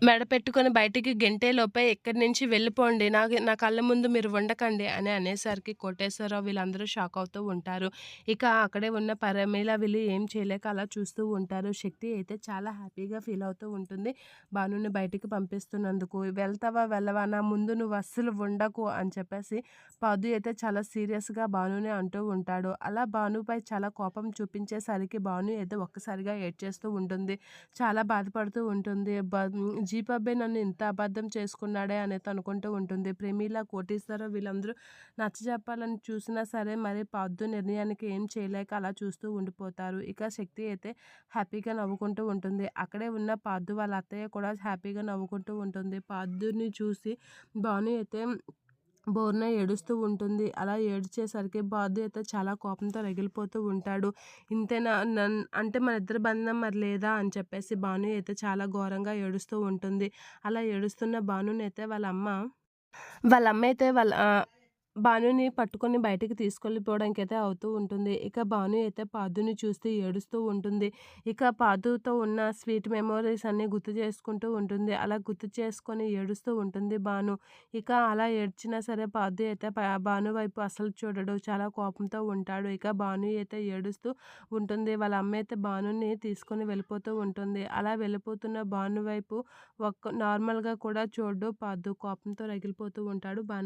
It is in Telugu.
మెడ పెట్టుకొని బయటికి గెంటేలోపే ఇక్కడి నుంచి వెళ్ళిపోండి. నా కళ్ళ ముందు మీరు ఉండకండి అని అనేసరికి కోటేశ్వరరావు వీళ్ళందరూ షాక్ అవుతూ ఉంటారు. ఇక అక్కడే ఉన్న ప్రమీల వీళ్ళు ఏం చేయలేక అలా చూస్తూ ఉంటారు. శక్తి అయితే చాలా హ్యాపీగా ఫీల్ అవుతూ ఉంటుంది. భానుని బయటికి పంపిస్తున్నందుకు. వెళ్తావా? వెళ్ళవా? నా ముందు నువ్వు అస్సలు ఉండకు అని చెప్పేసి పాదు అయితే చాలా సీరియస్‌గా భానుని అంటూ ఉంటాడు. అలా భానుపై చాలా కోపం చూపించేసరికి భాను అయితే ఒక్కసారిగా ఏడ్చేస్తూ ఉంటుంది. చాలా బాధపడుతూ ఉంటుంది. జీప్ అబ్బాయి నన్ను ఇంత అబద్ధం చేసుకున్నాడే అనేసి అనుకుంటూ ఉంటుంది. ప్రమీల, కోటీశ్వరరావు వీళ్ళందరూ నచ్చజెప్పాలని చూసినా సరే మరి పార్థు నిర్ణయానికి ఏం చేయలేక అలా చూస్తూ ఉండిపోతారు. ఇక శక్తి అయితే హ్యాపీగా నవ్వుకుంటూ ఉంటుంది. అక్కడే ఉన్న పార్థు వాళ్ళ అత్తయ్య కూడా హ్యాపీగా నవ్వుకుంటూ ఉంటుంది. పార్థుని చూసి భాను అయితే బోరున ఏడుస్తూ ఉంటుంది. అలా ఏడ్చేసరికి బాధ అయితే చాలా కోపంతో రగిలిపోతూ ఉంటాడు. ఇంతేనా అంటే మన ఇద్దరి బంధం మరి లేదా అని చెప్పేసి భాను అయితే చాలా ఘోరంగా ఏడుస్తూ ఉంటుంది. అలా ఏడుస్తున్న భానునైతే వాళ్ళ అమ్మ అయితే భానుని పట్టుకొని బయటికి తీసుకెళ్ళిపోవడానికైతే అవుతూ ఉంటుంది. ఇక భాను అయితే పార్థుని చూస్తూ ఏడుస్తూ ఉంటుంది. ఇక పార్థుతో ఉన్న స్వీట్ మెమోరీస్ అన్నీ గుర్తు చేసుకుంటూ ఉంటుంది. అలా గుర్తు చేసుకొని ఏడుస్తూ ఉంటుంది భాను. ఇక అలా ఏడ్చినా సరే పార్థు అయితే భాను వైపు అస్సలు చూడడు. చాలా కోపంతో ఉంటాడు. ఇక భాను అయితే ఏడుస్తూ ఉంటుంది. వాళ్ళ అమ్మ అయితే భానుని తీసుకొని వెళ్ళిపోతూ ఉంటుంది. అలా వెళ్ళిపోతున్న భాను వైపు నార్మల్‌గా కూడా చూడడు పార్థు. కోపంతో రగిలిపోతూ ఉంటాడు.